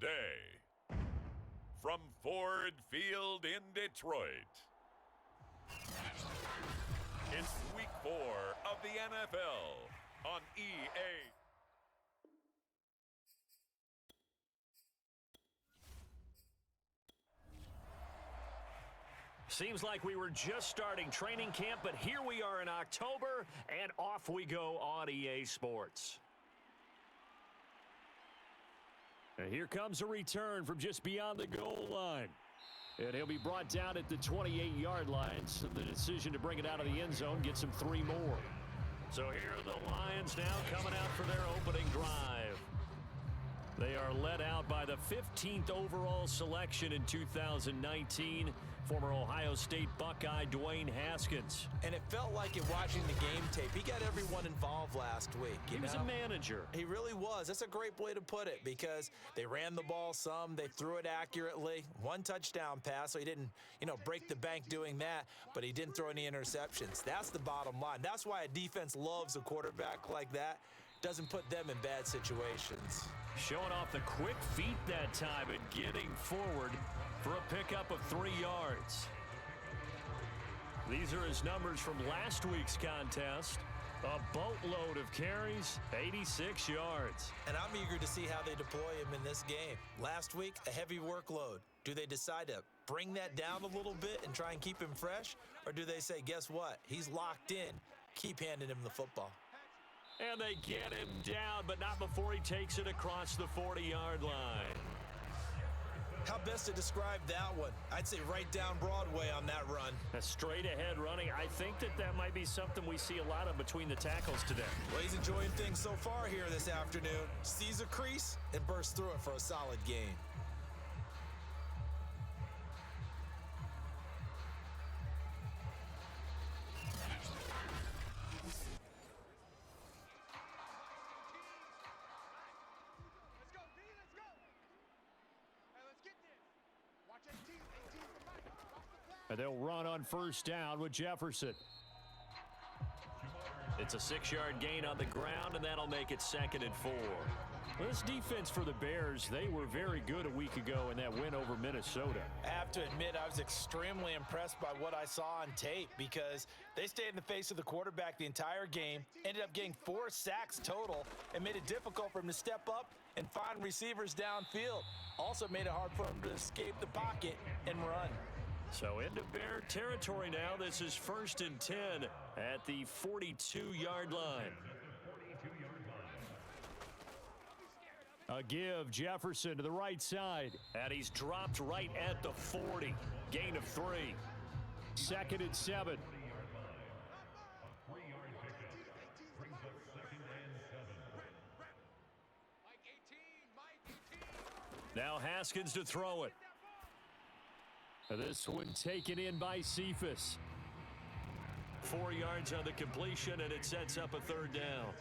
today. From Ford Field in Detroit, it's Week 4 of the NFL on EA. Seems like we were just starting training camp, but here we are in October, and off we go on EA Sports. And here comes a return from just beyond the goal line. And he'll be brought down at the 28-yard line, so the decision to bring it out of the end zone gets him 3 more. So here are the Lions now coming out for their opening drive. They are led out by the 15th overall selection in 2019, former Ohio State Buckeye Dwayne Haskins. And it felt like it watching the game tape. He got everyone involved last week. He was a manager. He really was. That's a great way to put it because they ran the ball some. They threw it accurately. 1 touchdown pass, so he didn't, break the bank doing that, but he didn't throw any interceptions. That's the bottom line. That's why a defense loves a quarterback like that. Doesn't put them in bad situations. Showing off the quick feet that time and getting forward for a pickup of 3 yards. These are his numbers from last week's contest. A boatload of carries, 86 yards. And I'm eager to see how they deploy him in this game. Last week, a heavy workload. Do they decide to bring that down a little bit and try and keep him fresh? Or do they say, guess what? He's locked in. Keep handing him the football. And they get him down, but not before he takes it across the 40-yard line. How best to describe that one? I'd say right down Broadway on that run. A straight-ahead running. I think that might be something we see a lot of between the tackles today. Well, he's enjoying things so far here this afternoon. Sees a crease and bursts through it for a solid gain. And they'll run on first down with Jefferson. It's a 6-yard gain on the ground, and that'll make it 2nd and 4. Well, this defense for the Bears, they were very good a week ago in that win over Minnesota. I have to admit, I was extremely impressed by what I saw on tape because they stayed in the face of the quarterback the entire game, ended up getting 4 sacks total, and made it difficult for him to step up and find receivers downfield. Also made it hard for him to escape the pocket and run. So into Bear territory now. This is 1st and 10 at the 42-yard line. A give, Jefferson to the right side. And he's dropped right at the 40. Gain of 3. 2nd and 7. Now Haskins to throw it. This one taken in by Cephas. 4 yards on the completion, and it sets up a 3rd down.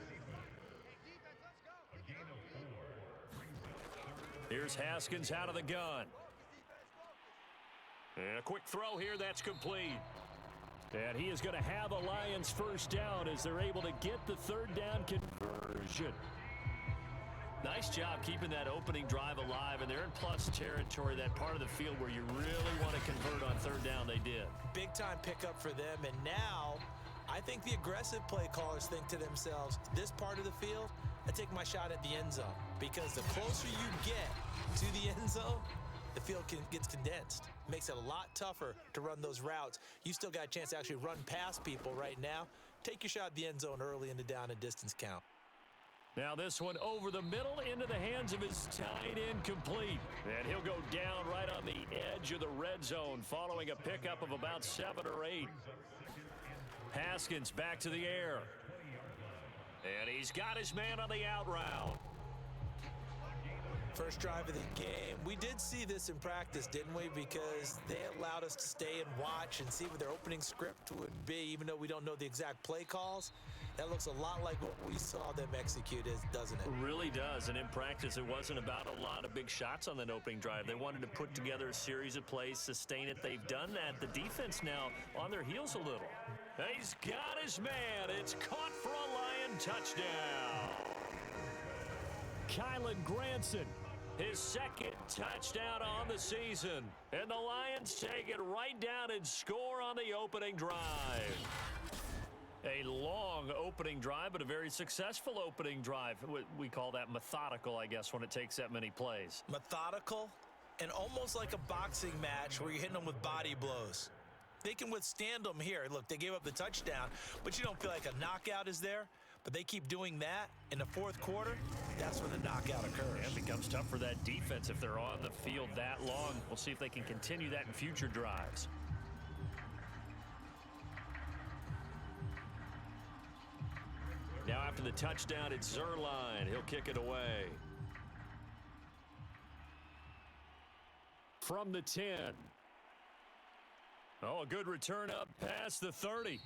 Here's Haskins out of the gun. And a quick throw here, that's complete. And he is going to have a Lions first down as they're able to get the 3rd down conversion. Nice job keeping that opening drive alive, and they're in plus territory, that part of the field where you really want to convert on 3rd down. They did. Big-time pickup for them, and now I think the aggressive play callers think to themselves, this part of the field, I take my shot at the end zone, because the closer you get to the end zone, the field gets condensed. Makes it a lot tougher to run those routes. You still got a chance to actually run past people right now. Take your shot at the end zone early in the down and distance count. Now this one over the middle into the hands of his tight end, complete. And he'll go down right on the edge of the red zone following a pickup of about 7 or 8. Haskins back to the air. And he's got his man on the out route. First drive of the game. We did see this in practice, didn't we? Because they allowed us to stay and watch and see what their opening script would be, even though we don't know the exact play calls. That looks a lot like what we saw them execute, doesn't it? It really does. And in practice, it wasn't about a lot of big shots on that opening drive. They wanted to put together a series of plays, sustain it. They've done that. The defense now on their heels a little. He's got his man. It's caught for a Lion touchdown. Kylan Granson His second touchdown on the season. And the Lions take it right down and score on the opening drive. A long opening drive, but a very successful opening drive. We call that methodical, I guess, when it takes that many plays. Methodical and almost like a boxing match where you're hitting them with body blows. They can withstand them here. Look, they gave up the touchdown, but you don't feel like a knockout is there. But they keep doing that in the fourth quarter. That's when the knockout occurs. It becomes tough for that defense if they're on the field that long. We'll see if they can continue that in future drives. Now after the touchdown, it's Zerline. He'll kick it away. From the 10. Oh, a good return up past the 30.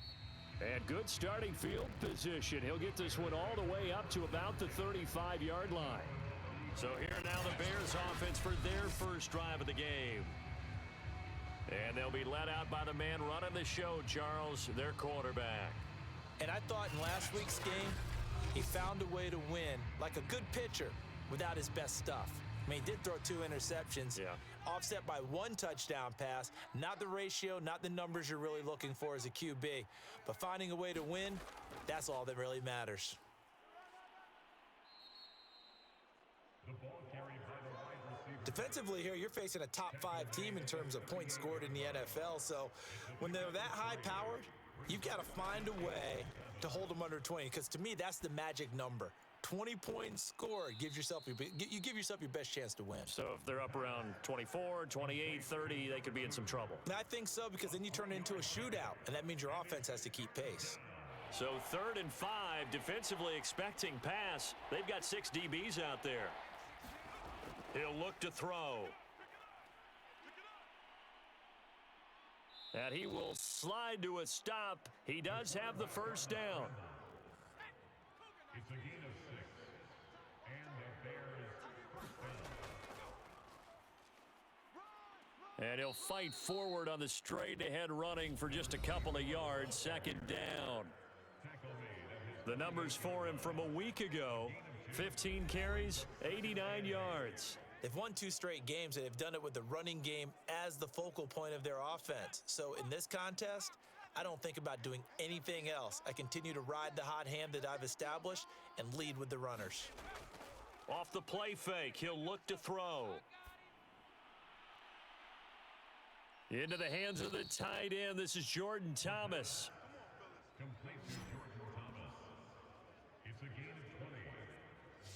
And good starting field position. He'll get this one all the way up to about the 35-yard line. So here now the Bears offense for their first drive of the game. And they'll be led out by the man running the show, Charles, their quarterback. And I thought in last week's game, he found a way to win like a good pitcher without his best stuff. I mean, he did throw 2 interceptions, offset by 1 touchdown pass. Not the ratio, not the numbers you're really looking for as a QB. But finding a way to win, that's all that really matters. Defensively here, you're facing a top 5 team in terms of points scored in the NFL. So when they're that high-powered, you've got to find a way to hold them under 20. Because to me, that's the magic number. 20 points scored gives yourself you give yourself your best chance to win. So if they're up around 24, 28, 30, they could be in some trouble. And I think so, because then you turn it into a shootout, and that means your offense has to keep pace. So 3rd and 5, defensively expecting pass. They've got 6 DBs out there. He'll look to throw. And he will slide to a stop. He does have the first down. It's a gain of 6, and the Bears And he'll fight forward on the straight-ahead running for just a couple of yards. 2nd down. The numbers for him from a week ago, 15 carries, 89 yards. They've won 2 straight games, and they've done it with the running game as the focal point of their offense. So in this contest, I don't think about doing anything else. I continue to ride the hot hand that I've established and lead with the runners. Off the play fake, he'll look to throw. Into the hands of the tight end. This is Jordan Thomas. complete to Jordan Thomas. It's a gain of 20.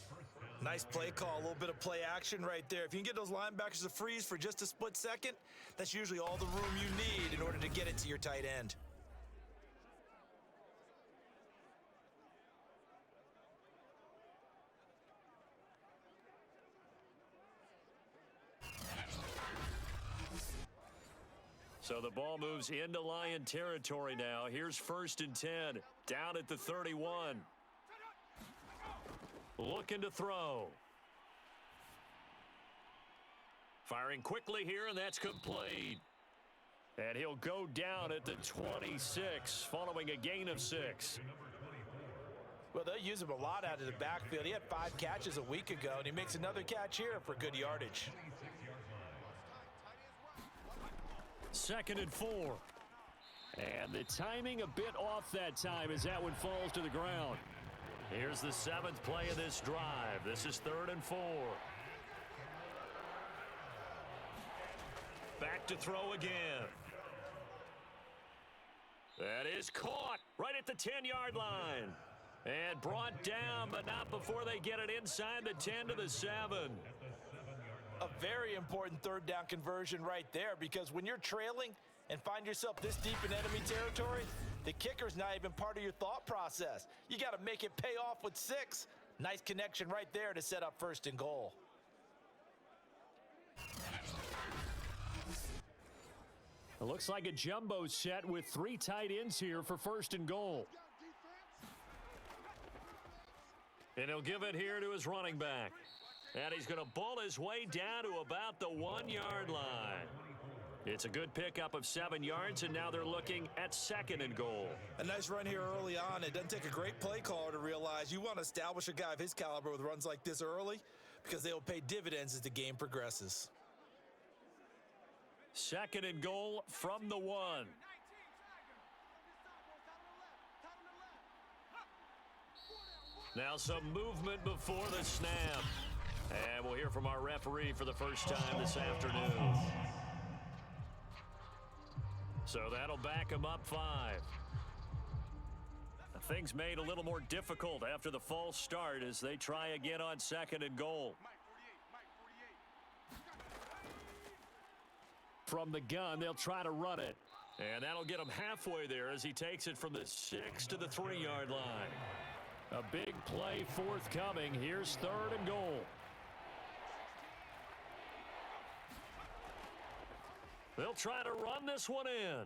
First down. Nice play call, a little bit of play action right there. If you can get those linebackers to freeze for just a split second, that's usually all the room you need in order to get it to your tight end. So the ball moves into Lion territory now. Here's 1st and 10, down at the 31. Looking to throw. Firing quickly here, and that's complete. And he'll go down at the 26, following a gain of 6. Well, they'll use him a lot out of the backfield. He had 5 catches a week ago, and he makes another catch here for good yardage. 2nd and 4. And the timing a bit off that time as that one falls to the ground. Here's the 7th play of this drive. This is 3rd and 4. Back to throw again. That is caught right at the 10-yard line. And brought down, but not before they get it inside the 10 to the 7. A very important 3rd down conversion right there, because when you're trailing and find yourself this deep in enemy territory, the kicker's not even part of your thought process. You got to make it pay off with 6. Nice connection right there to set up 1st and goal. It looks like a jumbo set with 3 tight ends here for 1st and goal. And he'll give it here to his running back. And he's going to bull his way down to about the 1-yard line. It's a good pickup of 7 yards, and now they're looking at 2nd and goal. A nice run here early on. It doesn't take a great play caller to realize you want to establish a guy of his caliber with runs like this early, because they will pay dividends as the game progresses. 2nd and goal from the 1. Now some movement before the snap. And we'll hear from our referee for the first time this afternoon. So that'll back him up 5. Things made a little more difficult after the false start as they try again on 2nd and goal. From the gun, they'll try to run it. And that'll get him halfway there as he takes it from the 6 to the 3-yard line. A big play forthcoming. Here's 3rd and goal. They'll try to run this one in.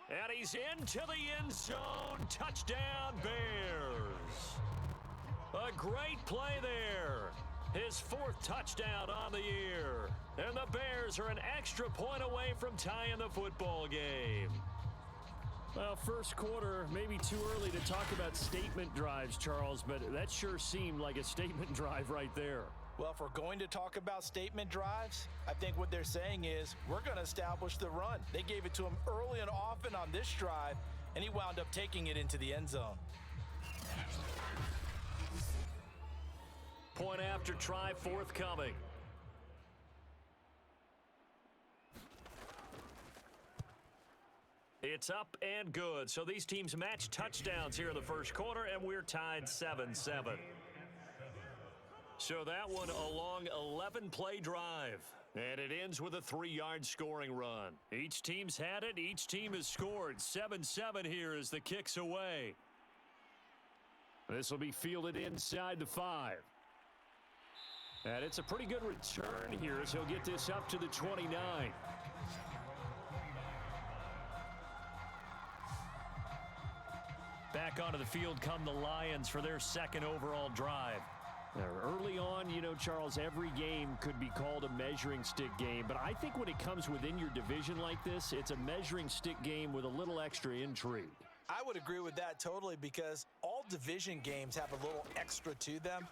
And he's into the end zone. Touchdown, Bears. A great play there. His 4th touchdown on the year. And the Bears are an extra point away from tying the football game. Well, first quarter, maybe too early to talk about statement drives, Charles, but that sure seemed like a statement drive right there. Well, if we're going to talk about statement drives, I think what they're saying is we're going to establish the run. They gave it to him early and often on this drive, and he wound up taking it into the end zone. Point after try forthcoming. It's up and good. So these teams match touchdowns here in the first quarter, and we're tied 7-7. So that one a long 11-play drive. And it ends with a 3-yard scoring run. Each team's had it. Each team has scored. 7-7 here as the kick's away. This will be fielded inside the 5. And it's a pretty good return here as he'll get this up to the 29. Back onto the field come the Lions for their 2nd overall drive. Now, early on, you know, Charles, every game could be called a measuring stick game. But I think when it comes within your division like this, it's a measuring stick game with a little extra intrigue. I would agree with that totally because all division games have a little extra to them.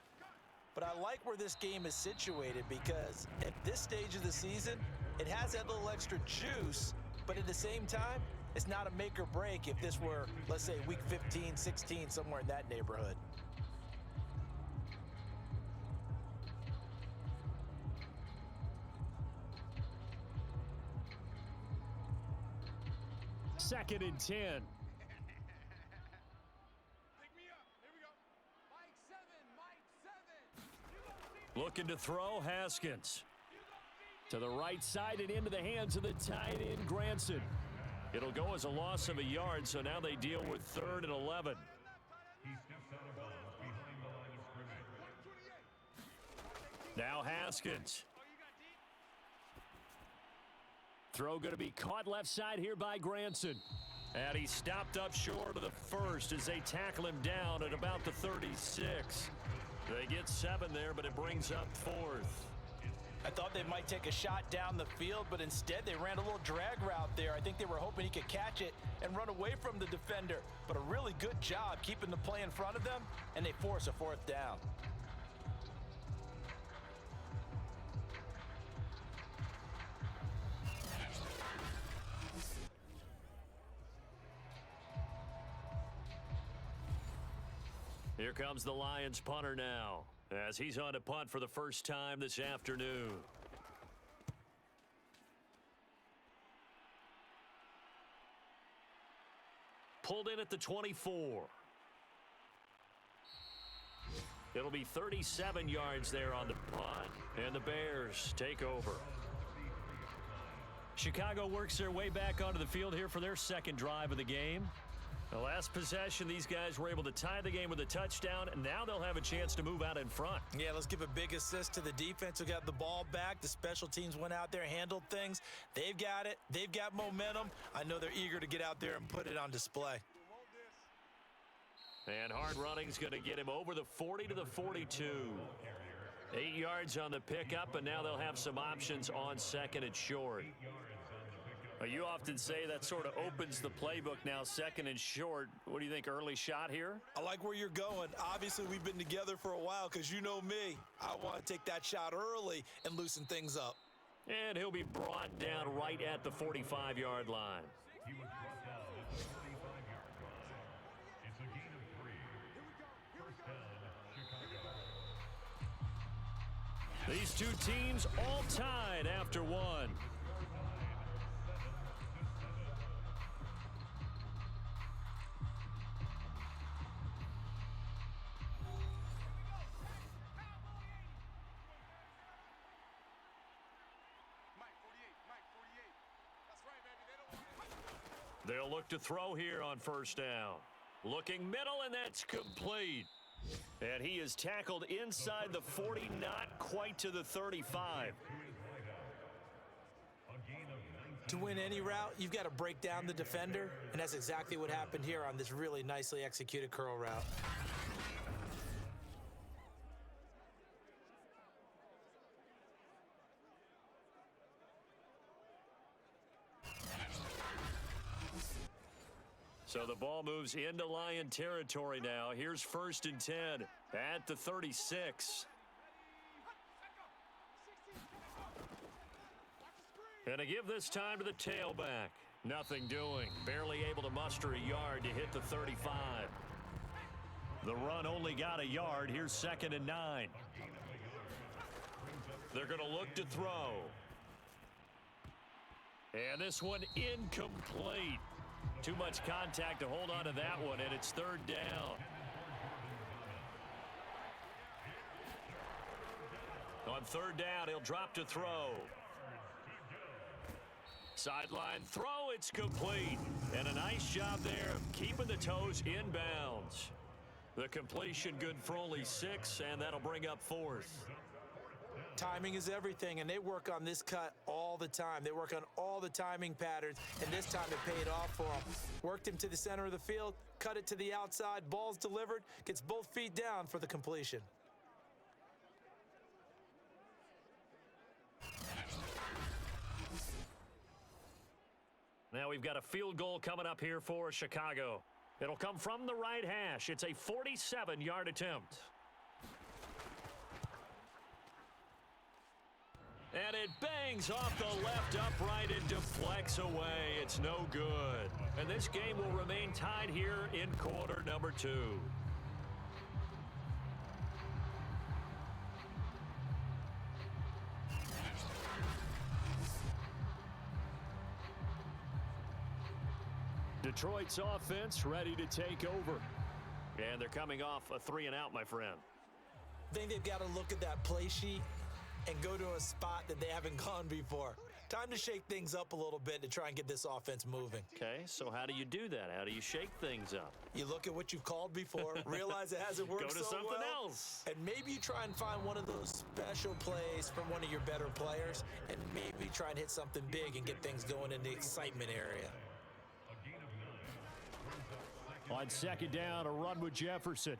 But I like where this game is situated because at this stage of the season, it has that little extra juice, but at the same time, it's not a make or break if this were, let's say, week 15, 16, somewhere in that neighborhood. Second and 10. Looking to throw, Haskins. To the right side and into the hands of the tight end, Granson. It'll go as a loss of a yard, so now they deal with 3rd and 11. He steps out of bounds behind the line of scrimmage. Now Haskins. Throw going to be caught left side here by Granson. And he stopped up short of the 1st as they tackle him down at about the 36. They get 7 there, but it brings up 4th. I thought they might take a shot down the field, but instead they ran a little drag route there. I think they were hoping he could catch it and run away from the defender. But a really good job keeping the play in front of them, and they force a 4th down. Here comes the Lions punter now, as he's on to punt for the first time this afternoon. Pulled in at the 24. It'll be 37 yards there on the punt, and the Bears take over. Chicago works their way back onto the field here for their 2nd drive of the game. The last possession, these guys were able to tie the game with a touchdown, and now they'll have a chance to move out in front. Yeah, let's give a big assist to the defense who got the ball back. The special teams went out there, handled things. They've got it. They've got momentum. I know they're eager to get out there and put it on display. And hard running is going to get him over the 40 to the 42. 8 yards on the pickup, and now they'll have some options on 2nd and short. Well, you often say that sort of opens the playbook now, second and short. What do you think, early shot here? I like where you're going. Obviously, we've been together for a while because you know me. I want to take that shot early and loosen things up. And he'll be brought down right at the 45-yard line. He was brought down at the 45-yard line. It's a gain of 3. First down, Chicago. These two teams all tied after one. They'll look to throw here on first down. Looking middle, and that's complete. And he is tackled inside the 40, not quite to the 35. To win any route, you've got to break down the defender, and that's exactly what happened here on this really nicely executed curl route. So the ball moves into Lion territory now. Here's first and 10 at the 36. And to give this time to the tailback. Nothing doing. Barely able to muster a yard to hit the 35. The run only got a yard. Here's second and 9. They're going to look to throw. And this one incomplete. Too much contact to hold on to that one, and it's third down. On third down, he'll drop to throw. Sideline throw, it's complete. And a nice job there of keeping the toes inbounds. The completion good for only 6, and that'll bring up fourth. Timing is everything, and they work on this cut all the time. They work on all the timing patterns, and this time it paid off for them. Worked him to the center of the field, cut it to the outside, ball's delivered, gets both feet down for the completion. Now we've got a field goal coming up here for Chicago. It'll come from the right hash. It's a 47-yard attempt. And it bangs off the left upright and deflects away. It's no good. And this game will remain tied here in quarter number 2. Detroit's offense ready to take over. And they're coming off a 3-and-out, my friend. I think they've got to look at that play sheet and go to a spot that they haven't gone before. Time to shake things up a little bit to try and get this offense moving. Okay, so how do you do that? How do you shake things up? You look at what you've called before, realize it hasn't worked go to so something well, else. and maybe you try and find one of those special plays from one of your better players, and maybe try and hit something big and get things going in the excitement area. On second down, a run with Jefferson.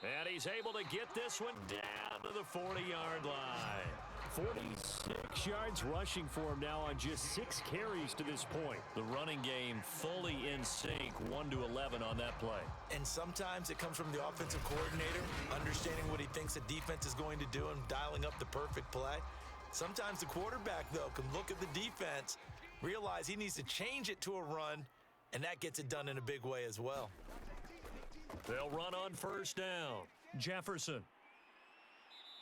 And he's able to get this one down to the 40-yard line. 46 yards rushing for him now on just 6 carries to this point. The running game fully in sync, 1-11 on that play. And sometimes it comes from the offensive coordinator, understanding what he thinks the defense is going to do and dialing up the perfect play. Sometimes the quarterback, though, can look at the defense, realize he needs to change it to a run, and that gets it done in a big way as well. They'll run on first down. Jefferson.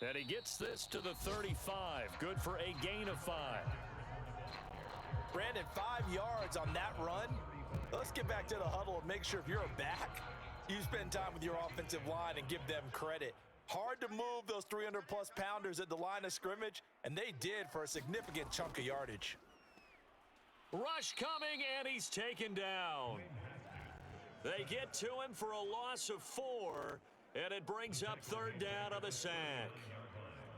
And he gets this to the 35. Good for a gain of 5. Brandon, 5 yards on that run. Let's get back to the huddle and make sure if you're a back, you spend time with your offensive line and give them credit. Hard to move those 300-plus pounders at the line of scrimmage, and they did for a significant chunk of yardage. Rush coming, and he's taken down. They get to him for a loss of 4, and it brings up third down on the sack.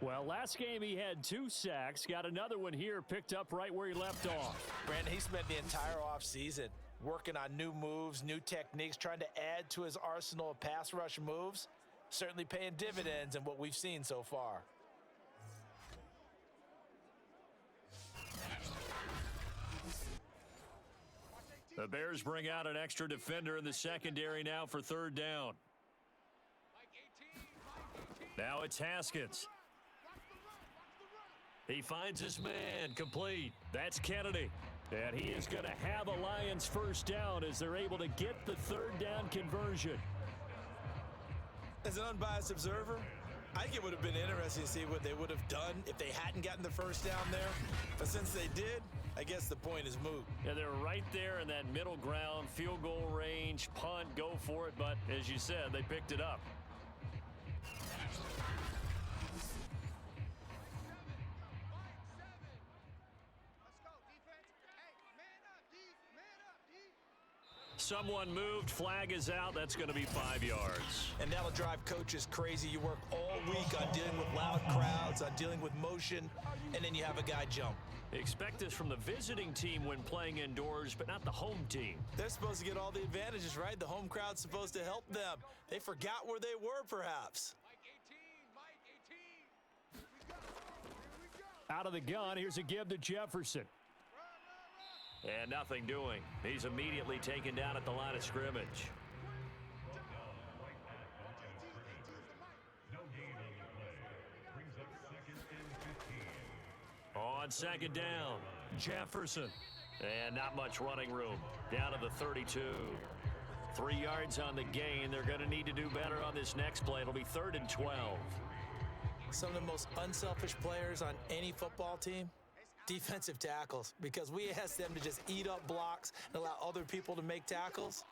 Well, last game he had 2 sacks. Got another one here, picked up right where he left off. Brandon, he spent the entire offseason working on new moves, new techniques, trying to add to his arsenal of pass rush moves. Certainly paying dividends in what we've seen so far. The Bears bring out an extra defender in the secondary now for third down. Now it's Haskins. He finds his man, complete. That's Kennedy. And he is going to have a Lions first down as they're able to get the third down conversion. As an unbiased observer, I think it would have been interesting to see what they would have done if they hadn't gotten the first down there. But since they did, I guess the point is moot. Yeah, they're right there in that middle ground, field goal range, punt, go for it. But as you said, they picked it up. Someone moved, flag is out. That's going to be 5 yards. And that'll drive coaches crazy. You work all week on dealing with loud crowds, on dealing with motion, and then you have a guy jump. Expect this from the visiting team when playing indoors, but not the home team. They're supposed to get all the advantages, right? The home crowd's supposed to help them. They forgot where they were, perhaps. Out of the gun, here's a give to Jefferson. And nothing doing. He's immediately taken down at the line of scrimmage. On second down, Jefferson. And not much running room. Down to the 32. 3 yards on the gain. They're going to need to do better on this next play. It'll be 3rd and 12. Some of the most unselfish players on any football team, defensive tackles, because we ask them to just eat up blocks and allow other people to make tackles.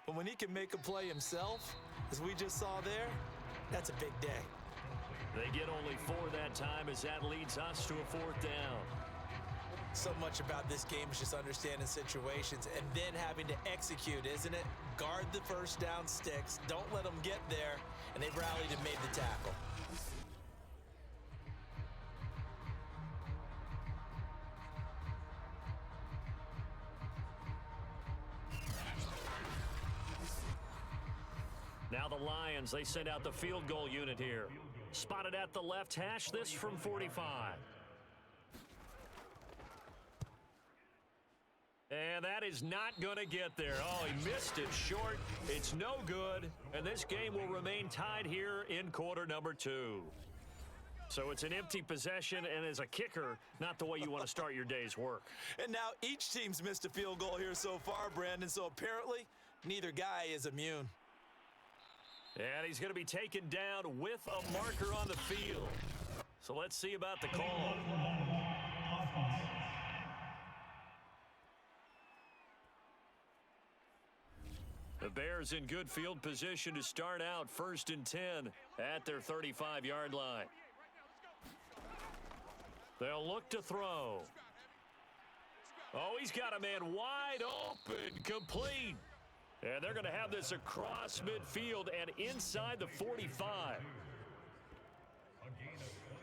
But when he can make a play himself, as we just saw there, that's a big day. They get only 4 that time as that leads us to a 4th down. So much about this game is just understanding situations and then having to execute, isn't it? Guard the first down sticks. Don't let them get there. And they've rallied and made the tackle. Now the Lions, they send out the field goal unit here. Spotted at the left hash, this from 45. And that is not going to get there. Oh, he missed it short. It's no good. And this game will remain tied here in quarter number 2. So it's an empty possession, and as a kicker, not the way you want to start your day's work. And now each team's missed a field goal here so far, Brandon. So apparently, neither guy is immune. And he's going to be taken down with a marker on the field. So let's see about the call. The Bears in good field position to start out 1st and 10 at their 35-yard line. They'll look to throw. Oh, he's got a man wide open, complete. And they're going to have this across midfield and inside the 45.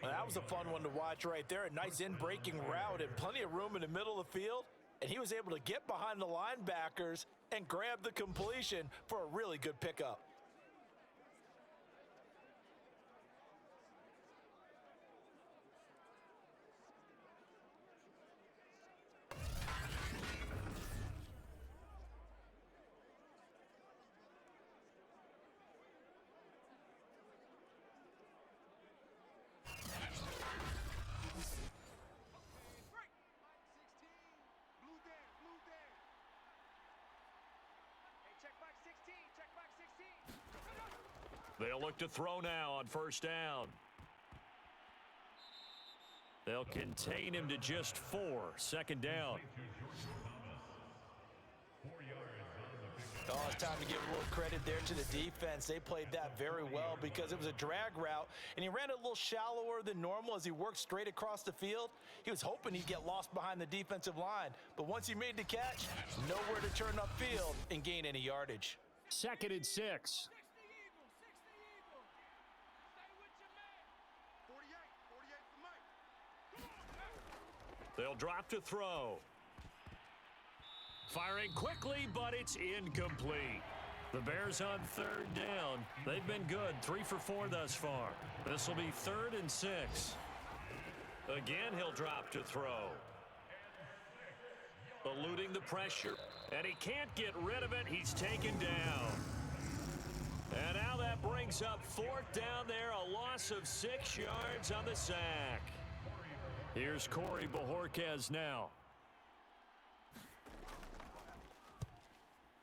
Well, that was a fun one to watch right there. A nice in-breaking route and plenty of room in the middle of the field. And he was able to get behind the linebackers and grab the completion for a really good pickup. They'll look to throw now on 1st down. They'll contain him to just 4. 2nd down. Oh, it's time to give a little credit there to the defense. They played that very well because it was a drag route, and he ran it a little shallower than normal as he worked straight across the field. He was hoping he'd get lost behind the defensive line, but once he made the catch, nowhere to turn upfield and gain any yardage. 2nd and 6. They'll drop to throw. Firing quickly, but it's incomplete. The Bears on 3rd down. They've been good, 3 for 4 thus far. This will be 3rd and 6. Again, he'll drop to throw. eluding the pressure. And he can't get rid of it. He's taken down. And now that brings up 4th down there, a loss of 6 yards on the sack. Here's Corey Bojorquez now.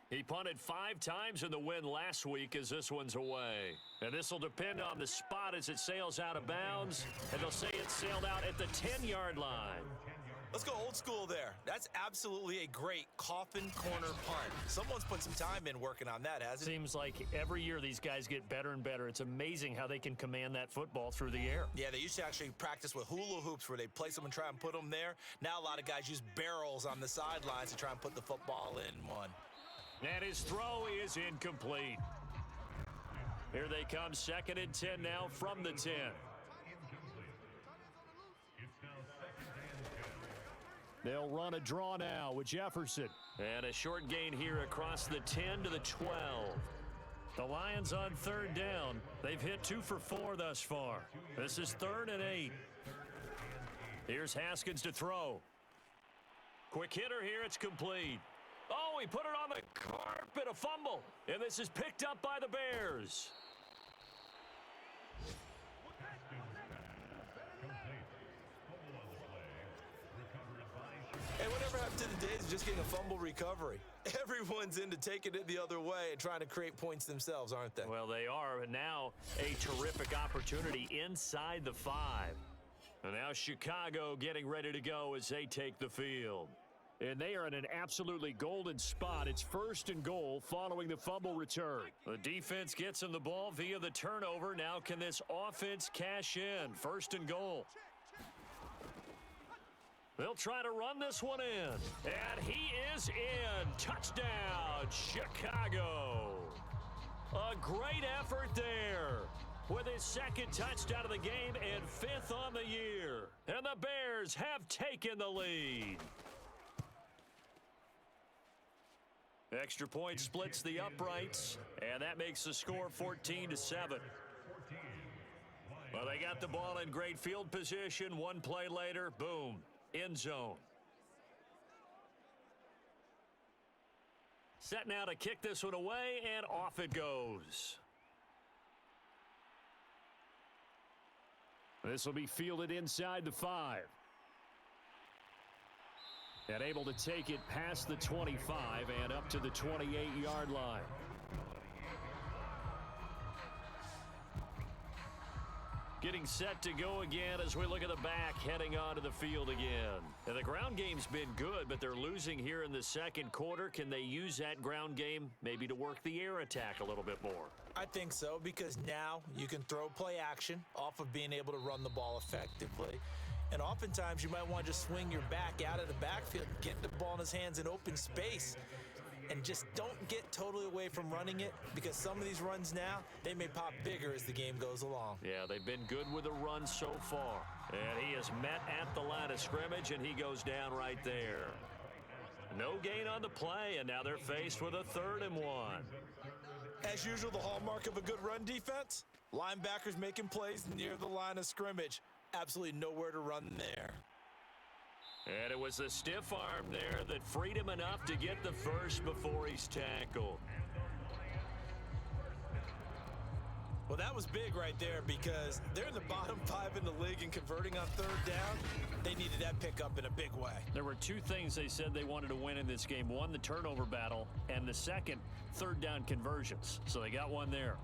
He punted 5 times in the win last week as this one's away. And this will depend on the spot as it sails out of bounds. And they'll say it sailed out at the 10-yard line. Let's go old school there. That's absolutely a great coffin corner punt. Someone's put some time in working on that, hasn't it? Seems like every year these guys get better and better. It's amazing how they can command that football through the air. Yeah, they used to actually practice with hula hoops where they place them and try and put them there. Now a lot of guys use barrels on the sidelines to try and put the football in one. And his throw is incomplete. Here they come, 2nd and 10 now from the 10. They'll run a draw now with Jefferson. And a short gain here across the 10 to the 12. The Lions on 3rd down. They've hit 2 for 4 thus far. This is 3rd and 8. Here's Haskins to throw. Quick hitter here, it's complete. Oh, he put it on the carpet, a fumble. And this is picked up by the Bears. Hey, whatever happened to the days of just getting a fumble recovery? Everyone's into taking it the other way and trying to create points themselves, aren't they? Well, they are, and now a terrific opportunity inside the 5. And now Chicago getting ready to go as they take the field. And they are in an absolutely golden spot. It's 1st and goal following the fumble return. The defense gets them the ball via the turnover. Now can this offense cash in? 1st and goal. They'll try to run this one in. And he is in. Touchdown, Chicago. A great effort there with his 2nd touchdown of the game and 5th on the year. And the Bears have taken the lead. Extra point splits the uprights, and that makes the score 14-7. Well, they got the ball in great field position. One play later, boom, end zone. Set now to kick this one away, and off it goes. This will be fielded inside the 5. And able to take it past the 25 and up to the 28-yard line. Getting set to go again as we look at the back heading onto the field again. And the ground game's been good, but they're losing here in the 2nd quarter. Can they use that ground game maybe to work the air attack a little bit more? I think so, because now you can throw play action off of being able to run the ball effectively. And oftentimes you might want to just swing your back out of the backfield, get the ball in his hands in open space, and just don't get totally away from running it, because some of these runs now, they may pop bigger as the game goes along. Yeah, they've been good with the run so far. And he is met at the line of scrimmage, and he goes down right there. No gain on the play, and now they're faced with a 3rd and 1. As usual, the hallmark of a good run defense, linebackers making plays near the line of scrimmage. Absolutely nowhere to run there. And it was the stiff arm there that freed him enough to get the first before he's tackled. Well, that was big right there, because they're in the bottom 5 in the league and converting on 3rd down. They needed that pickup in a big way. There were 2 things they said they wanted to win in this game. One, the turnover battle, and the second, 3rd down conversions. So they got one there.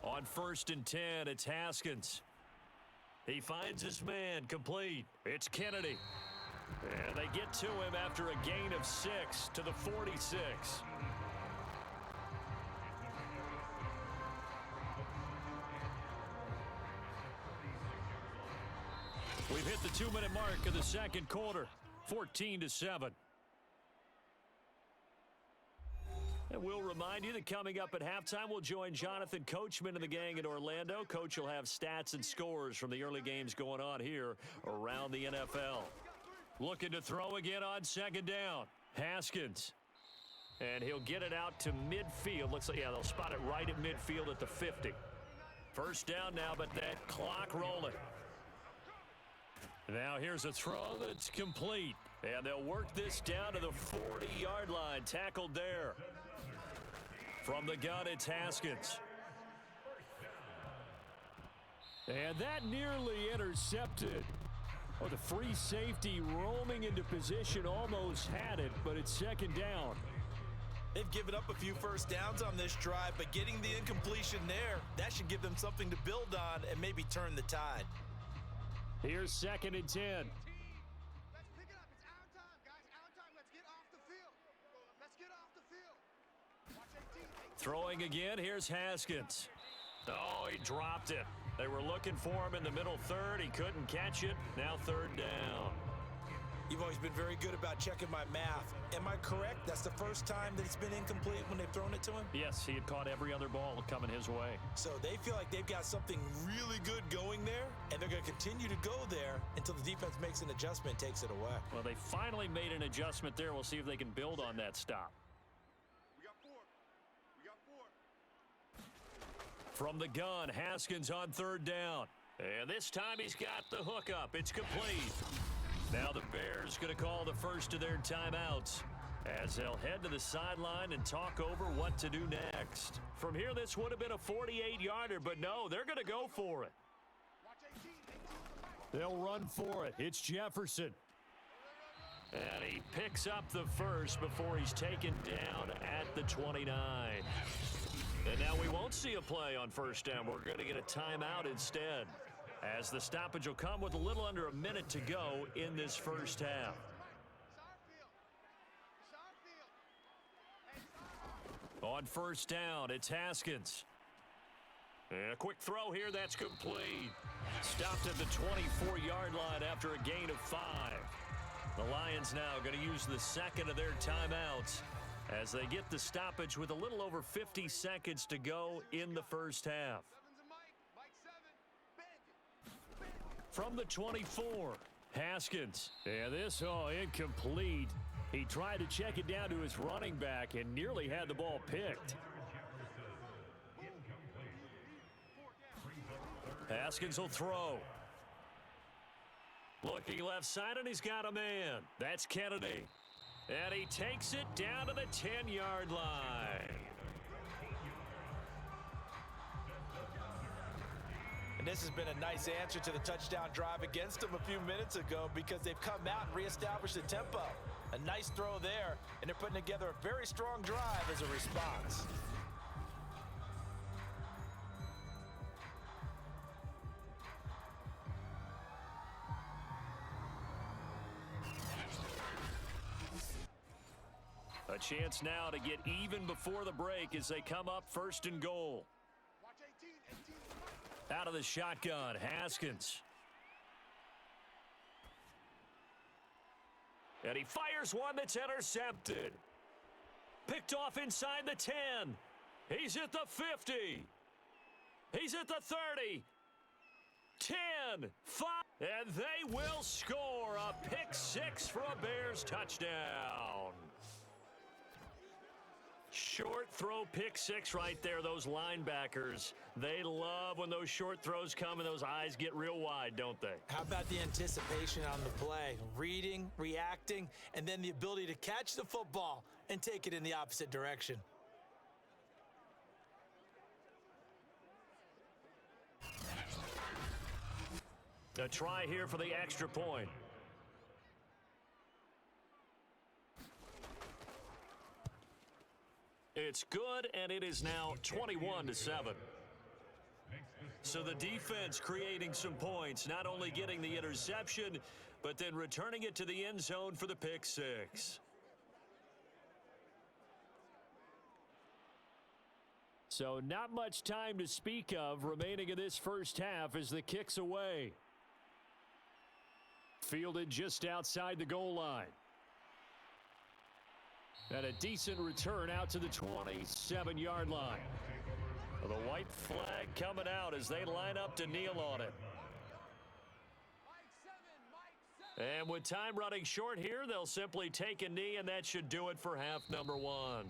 On 1st and 10, it's Haskins. He finds his man, complete. It's Kennedy. And they get to him after a gain of 6 to the 46. We've hit the 2-minute mark of the 2nd quarter, 14-7. And we'll remind you that coming up at halftime, we'll join Jonathan Coachman and the gang in Orlando. Coach will have stats and scores from the early games going on here around the NFL. Looking to throw again on second down. Haskins. And he'll get it out to midfield. Looks like, yeah, they'll spot it right at midfield at the 50. First down now, but that clock rolling. Now here's a throw that's complete. And they'll work this down to the 40-yard line. Tackled there. From the gun, it's Haskins. And that nearly intercepted. Oh, the free safety roaming into position almost had it, but it's second down. They've given up a few first downs on this drive, but getting the incompletion there, that should give them something to build on and maybe turn the tide. Here's second and 10. Let's pick it up. It's our time, guys. Our time. Let's get off the field. Let's get off the field. Watch 18. Throwing again, here's Haskins. Oh, he dropped it. They were looking for him in the middle third. He couldn't catch it. Now third down. You've always been very good about checking my math. Am I correct? That's the first time that it's been incomplete when they've thrown it to him? Yes, he had caught every other ball coming his way. So they feel like they've got something really good going there, and they're going to continue to go there until the defense makes an adjustment and takes it away. Well, they finally made an adjustment there. We'll see if they can build on that stop. We got four. We got four. From the gun, Haskins on third down. And this time he's got the hookup. It's complete. Now the Bears going to call the first of their timeouts as they'll head to the sideline and talk over what to do next. From here, this would have been a 48-yarder, but no, they're going to go for it. Watch 18. 18. They'll run for it. It's Jefferson. And he picks up the first before he's taken down at the 29. And now we won't see a play on first down. We're going to get a timeout instead, as the stoppage will come with a little under a minute to go in this first half. On first down, it's Haskins. And a quick throw here, that's complete. Stopped at the 24-yard line after a gain of 5. The Lions now going to use the second of their timeouts as they get the stoppage with a little over 50 seconds to go in the first half. From the 24, Haskins. And this, incomplete. He tried to check it down to his running back and nearly had the ball picked. Haskins will throw. Looking left side, and he's got a man. That's Kennedy. And he takes it down to the 10-yard line. And this has been a nice answer to the touchdown drive against them a few minutes ago, because they've come out and reestablished the tempo. A nice throw there, and they're putting together a very strong drive as a response. A chance now to get even before the break as they come up first and goal. Watch 18. 18. Out of the shotgun, Haskins. And he fires one that's intercepted. Picked off inside the 10. He's at the 50. He's at the 30. 10, 5, and they will score a pick 6 for a Bears touchdown. Short throw pick 6 right there. Those linebackers, they love when those short throws come and those eyes get real wide, don't they? How about the anticipation on the play? Reading, reacting, and then the ability to catch the football and take it in the opposite direction. A try here for the extra point. It's good, and it is now 21-7. So the defense creating some points, not only getting the interception, but then returning it to the end zone for the pick 6. So not much time to speak of remaining in this first half as the kick's away. Fielded just outside the goal line. And a decent return out to the 27-yard line. The white flag coming out as they line up to kneel on it. And with time running short here, they'll simply take a knee, and that should do it for half number one.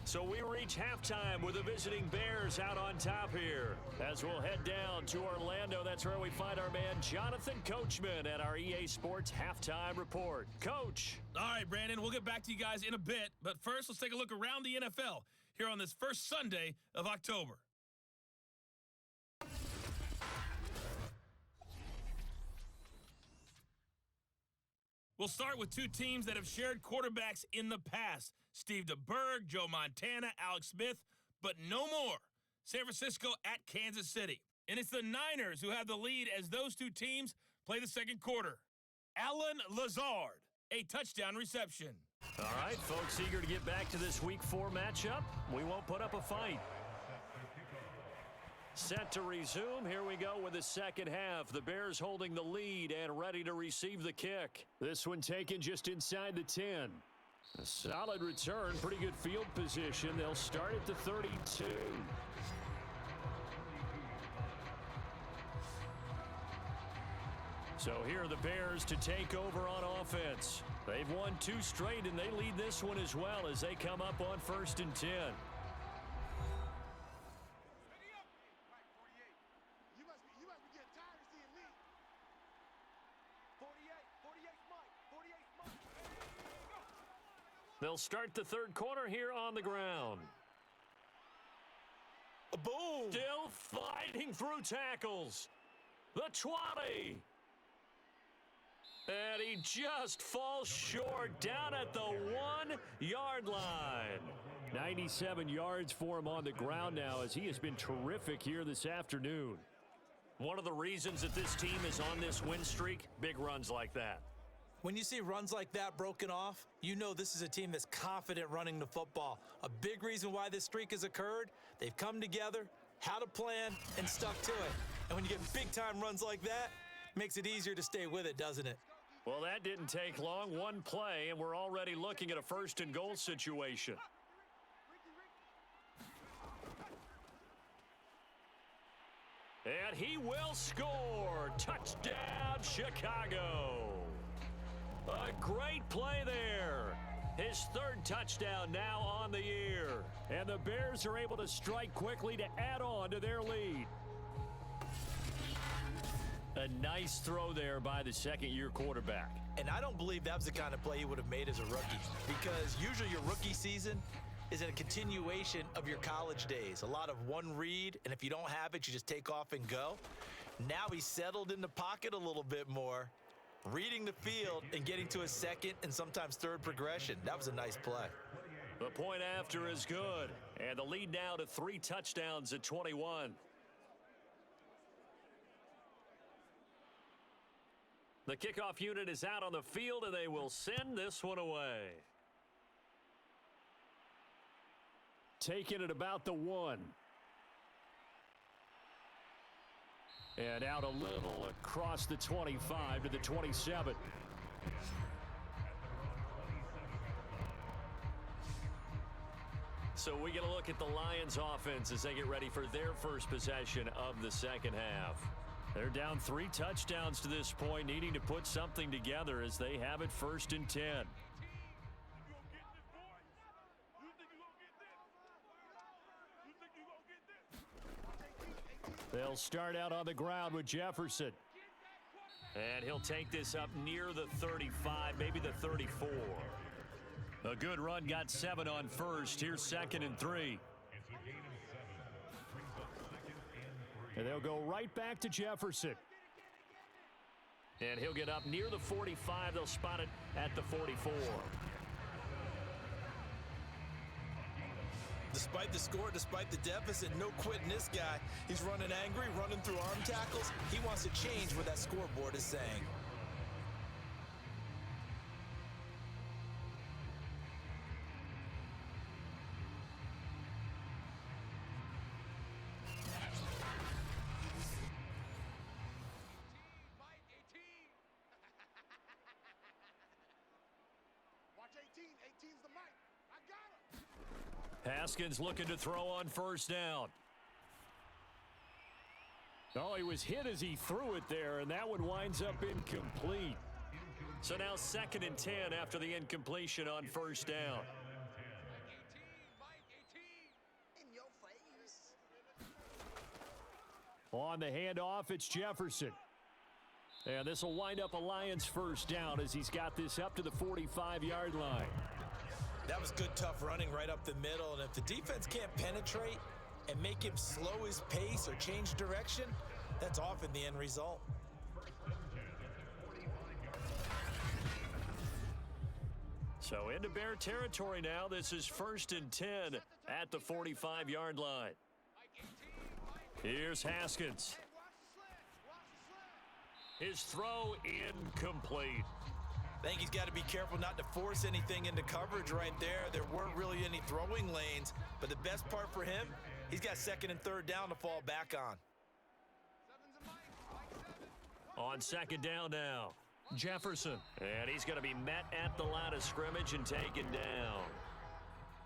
So we reach halftime with the visiting Bears out on top here. As we'll head down to Orlando, that's where we find our man Jonathan Coachman at our EA Sports Halftime Report. Coach. All right, Brandon, we'll get back to you guys in a bit. But first, let's take a look around the NFL here on this first Sunday of October. We'll start with two teams that have shared quarterbacks in the past. Steve DeBerg, Joe Montana, Alex Smith, but no more. San Francisco at Kansas City. And it's the Niners who have the lead as those two teams play the second quarter. Alan Lazard, a touchdown reception. All right, folks, eager to get back to this Week 4 matchup. We won't put up a fight. Set to resume. Here we go with the second half. The Bears holding the lead and ready to receive the kick. This one taken just inside the 10. A solid return, pretty good field position. They'll start at the 32. So here are the Bears to take over on offense. They've won 2 straight, and they lead this one as well as they come up on 1st and 10. They'll start the third quarter here on the ground. Boom! Still fighting through tackles. The 20. And he just falls short down at the 1-yard line. 97 yards for him on the ground now as he has been terrific here this afternoon. One of the reasons that this team is on this win streak, big runs like that. When you see runs like that broken off, you know this is a team that's confident running the football. A big reason why this streak has occurred, they've come together, had a plan, and stuck to it. And when you get big-time runs like that, it makes it easier to stay with it, doesn't it? Well, that didn't take long. One play, and we're already looking at a 1st and goal situation. And he will score. Touchdown, Chicago. A great play there. His 3rd touchdown now on the year. And the Bears are able to strike quickly to add on to their lead. A nice throw there by the second-year quarterback. And I don't believe that was the kind of play he would have made as a rookie, because usually your rookie season is a continuation of your college days. A lot of one read, and if you don't have it, you just take off and go. Now he's settled in the pocket a little bit more, reading the field and getting to his second and sometimes third progression. That was a nice play. The point after is good, and the lead now to 3 touchdowns at 21. The kickoff unit is out on the field, and they will send this one away. Taking it about the 1. And out a little across the 25 to the 27. So we get a look at the Lions offense as they get ready for their first possession of the second half. They're down 3 touchdowns to this point, needing to put something together as they have it 1st and 10. They'll start out on the ground with Jefferson. And he'll take this up near the 35, maybe the 34. A good run, got 7 on first. Here's 2nd and 3. And they'll go right back to Jefferson. And he'll get up near the 45. They'll spot it at the 44. Despite the score, despite the deficit, no quitting this guy. He's running angry, running through arm tackles. He wants to change what that scoreboard is saying. Haskins looking to throw on 1st down. Oh, he was hit as he threw it there, and that one winds up incomplete. So now 2nd and 10 after the incompletion on first down. In your face. On the handoff, it's Jefferson. And this will wind up a Lions first down as he's got this up to the 45-yard line. That was good, tough running right up the middle. And if the defense can't penetrate and make him slow his pace or change direction, that's often the end result. So into Bear territory now. This is 1st and 10 at the 45-yard line. Here's Haskins. His throw incomplete. I think he's got to be careful not to force anything into coverage right there. There weren't really any throwing lanes, but the best part for him, he's got 2nd and 3rd down to fall back on. On 2nd down now, Jefferson. And he's going to be met at the line of scrimmage and taken down.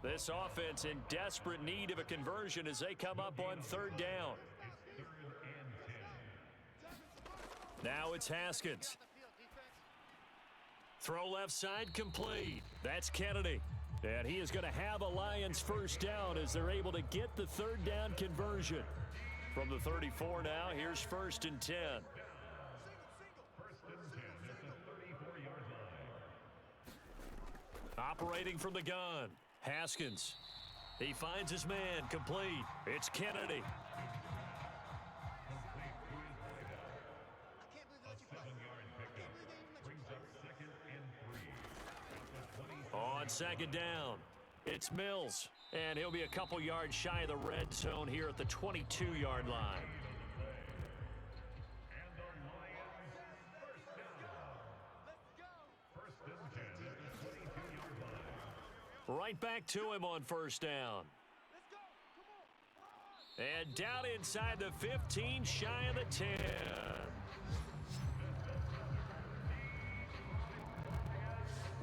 This offense in desperate need of a conversion as they come up on 3rd down. Now it's Haskins. Throw left side complete. That's Kennedy. And he is going to have a Lions first down as they're able to get the 3rd down conversion. From the 34 now, here's 1st and 10. Operating from the gun, Haskins. He finds his man, complete. It's Kennedy. On 2nd down, it's Mills. And he'll be a couple yards shy of the red zone here at the 22-yard line. Right back to him on 1st down. And down inside the 15, shy of the 10.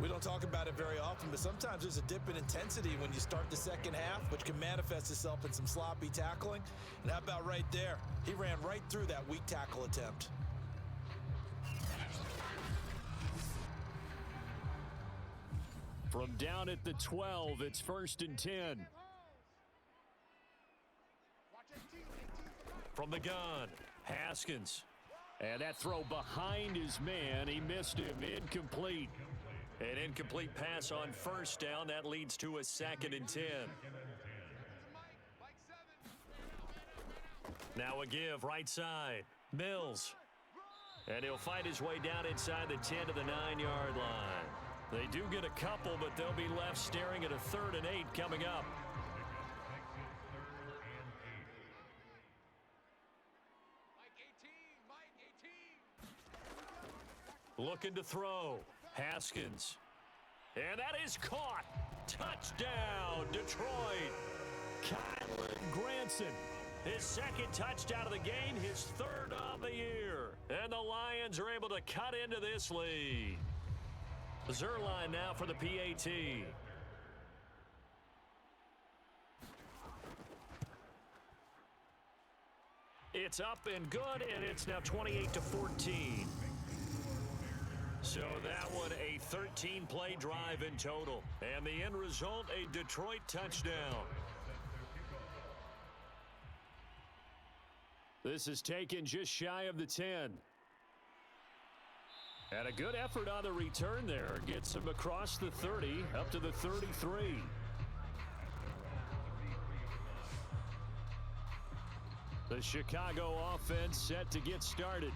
We don't talk about it very often, but sometimes there's a dip in intensity when you start the 2nd half, which can manifest itself in some sloppy tackling. And how about right there? He ran right through that weak tackle attempt. From down at the 12, it's 1st and 10. From the gun, Haskins. And that throw behind his man, he missed him, incomplete. An incomplete pass on 1st down, that leads to a 2nd and 10. Now a give, right side, Mills. And he'll find his way down inside the 10 to the 9-yard line. They do get a couple, but they'll be left staring at a 3rd and 8 coming up. Looking to throw. Haskins. And that is caught. Touchdown, Detroit. Kylan Granson. His 2nd touchdown of the game, his 3rd of the year. And the Lions are able to cut into this lead. Zerline now for the PAT. It's up and good, and it's now 28-14. So that one a 13-play drive in total. And the end result, a Detroit touchdown. This is taken just shy of the 10. And a good effort on the return there. Gets him across the 30, up to the 33. The Chicago offense set to get started.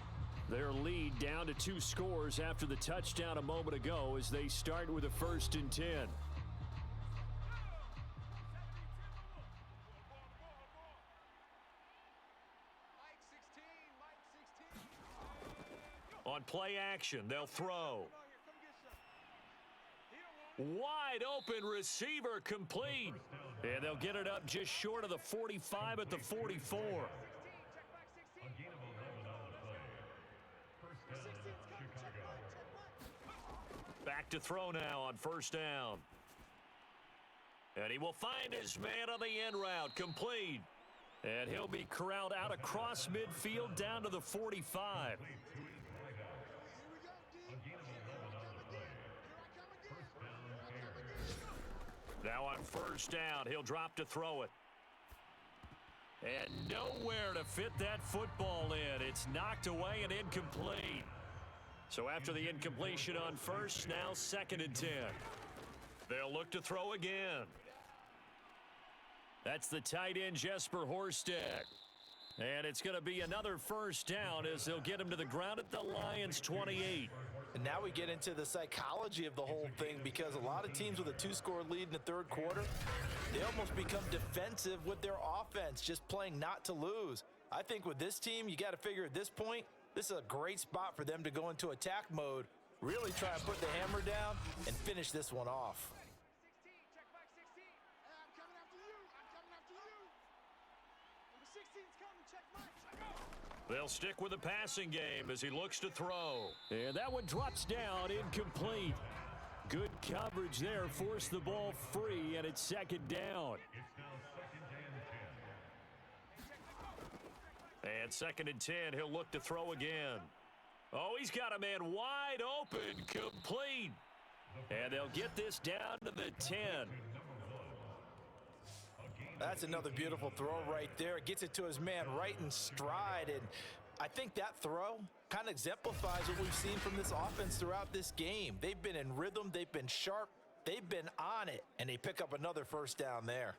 Their lead down to 2 scores after the touchdown a moment ago as they start with a 1st and 10. On play action, they'll throw. Wide open receiver complete. And they'll get it up just short of the 45 at the 44. Back to throw now on 1st down. And he will find his man on the end route, complete. And he'll be corralled out across midfield down to the 45. Now on first down, he'll drop to throw it. And nowhere to fit that football in. It's knocked away and incomplete. So after the incompletion on first, now 2nd and 10. They'll look to throw again. That's the tight end, Jesper Horsted. And it's going to be another first down as they'll get him to the ground at the Lions' 28. And now we get into the psychology of the whole thing, because a lot of teams with a 2-score lead in the third quarter, they almost become defensive with their offense, just playing not to lose. I think with this team, you got to figure at this point, this is a great spot for them to go into attack mode, really try and put the hammer down and finish this one off. 16, check back 16. Hey, I'm coming after you. I'm coming after you. Number 16's coming, check Mike. They'll stick with the passing game as he looks to throw. And that one drops down, incomplete. Good coverage there, forced the ball free, and it's 2nd down. And 2nd and 10, he'll look to throw again. Oh, he's got a man wide open, complete. And they'll get this down to the 10. That's another beautiful throw right there. Gets it to his man right in stride. And I think that throw kind of exemplifies what we've seen from this offense throughout this game. They've been in rhythm. They've been sharp. They've been on it. And they pick up another first down there.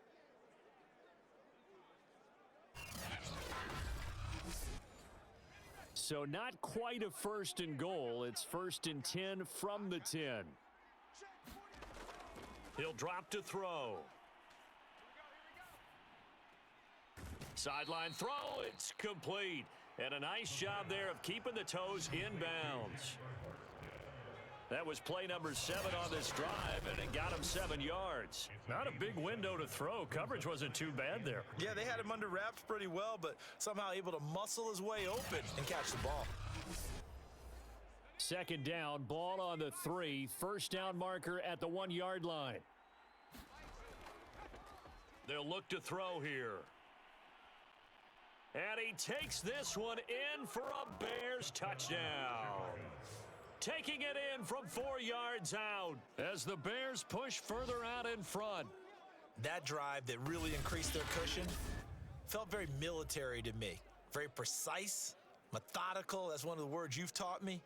So not quite a 1st and goal. It's 1st and 10 from the 10. He'll drop to throw. Sideline throw, it's complete. And a nice job there of keeping the toes inbounds. That was play number 7 on this drive, and it got him 7 yards. Not a big window to throw. Coverage wasn't too bad there. Yeah, they had him under wraps pretty well, but somehow able to muscle his way open and catch the ball. 2nd down, ball on the 3. First down marker at the 1-yard line. They'll look to throw here. And he takes this one in for a Bears touchdown. Taking it in from 4 yards out as the Bears push further out in front. That drive that really increased their cushion felt very military to me. Very precise, methodical. That's one of the words you've taught me.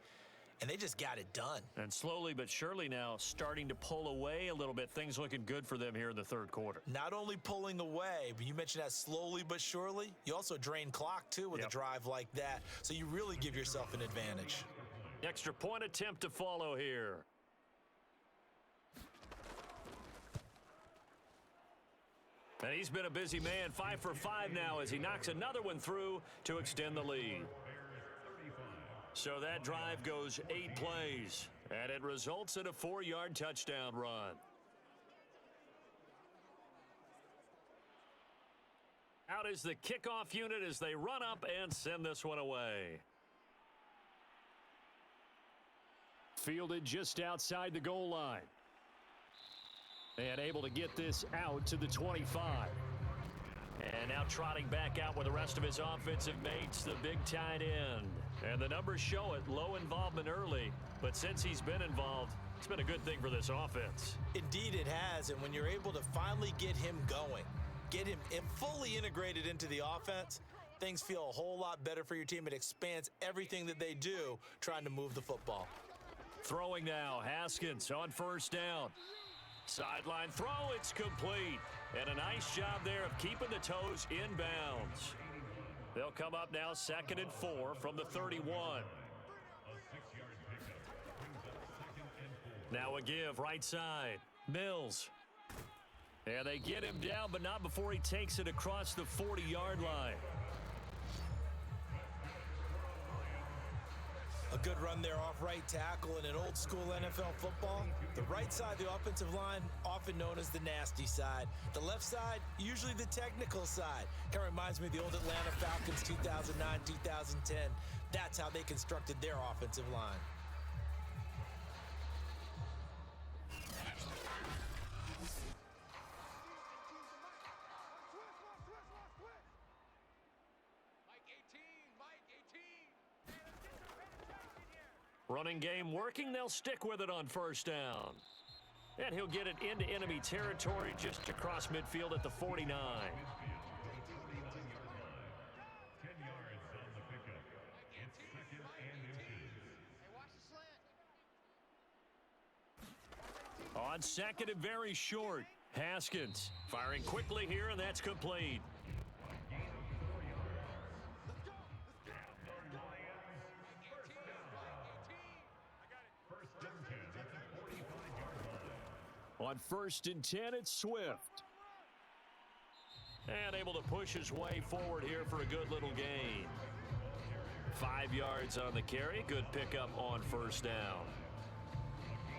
And they just got it done. And slowly but surely now starting to pull away a little bit. Things looking good for them here in the third quarter. Not only pulling away, but you mentioned that slowly but surely. You also drain clock, too, with a drive like that. So you really give yourself an advantage. Extra point attempt to follow here. And he's been a busy man, 5 for 5 now as he knocks another one through to extend the lead. So that drive goes 8 plays, and it results in a 4-yard touchdown run. Out is the kickoff unit as they run up and send this one away. Fielded just outside the goal line. And able to get this out to the 25. And now trotting back out with the rest of his offensive mates, the big tight end. And the numbers show it, low involvement early. But since he's been involved, it's been a good thing for this offense. Indeed it has, and when you're able to finally get him going, get him fully integrated into the offense, things feel a whole lot better for your team. It expands everything that they do trying to move the football. Throwing now, Haskins on first down. Sideline throw, it's complete. And a nice job there of keeping the toes inbounds. They'll come up now 2nd and 4 from the 31. Now a give right side. Mills. And they get him down, but not before he takes it across the 40-yard line. A good run there off right tackle in an old school NFL football. The right side, the offensive line, often known as the nasty side. The left side, usually the technical side. Kind of reminds me of the old Atlanta Falcons 2009, 2010. That's how they constructed their offensive line. Running game working. They'll stick with it on first down. And he'll get it into enemy territory just across midfield at the 49. 10 yards on the pickup. It's second and inches. Hey, watch the slant. On second and very short. Haskins firing quickly here, and that's complete. On first and 10, it's Swift. And able to push his way forward here for a good little gain. 5 yards on the carry. Good pickup on first down.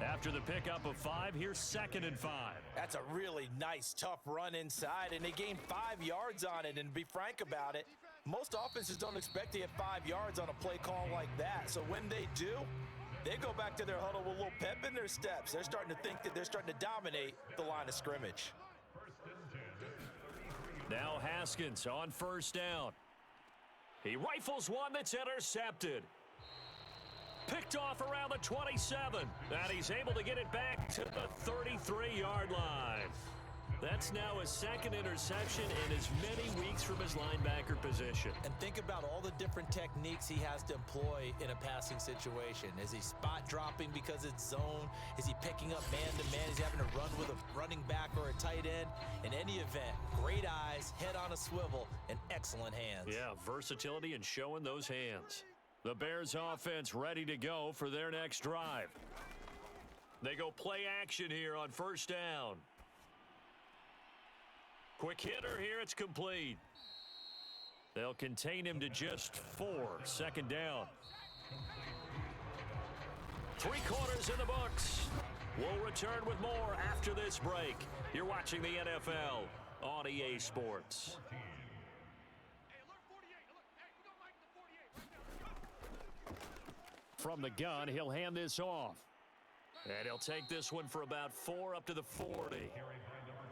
After the pickup of 5, here's second and 5. That's a really nice, tough run inside, and they gained 5 yards on it. And to be frank about it, most offenses don't expect to get 5 yards on a play call like that. So when they do, they go back to their huddle with a little pep in their steps. They're starting to think that they're starting to dominate the line of scrimmage. Now Haskins on first down. He rifles one that's intercepted. Picked off around the 27. And he's able to get it back to the 33-yard line. That's now his second interception in as many weeks from his linebacker position. And think about all the different techniques he has to employ in a passing situation. Is he spot dropping because it's zone? Is he picking up man-to-man? Is he having to run with a running back or a tight end? In any event, great eyes, head on a swivel, and excellent hands. Yeah, versatility and showing those hands. The Bears offense ready to go for their next drive. They go play action here on first down. Quick hitter here, it's complete. They'll contain him to just 4. Second down. 3 quarters in the books. We'll return with more after this break. You're watching the NFL on EA Sports. From the gun, he'll hand this off. And he'll take this one for about 4 up to the 40.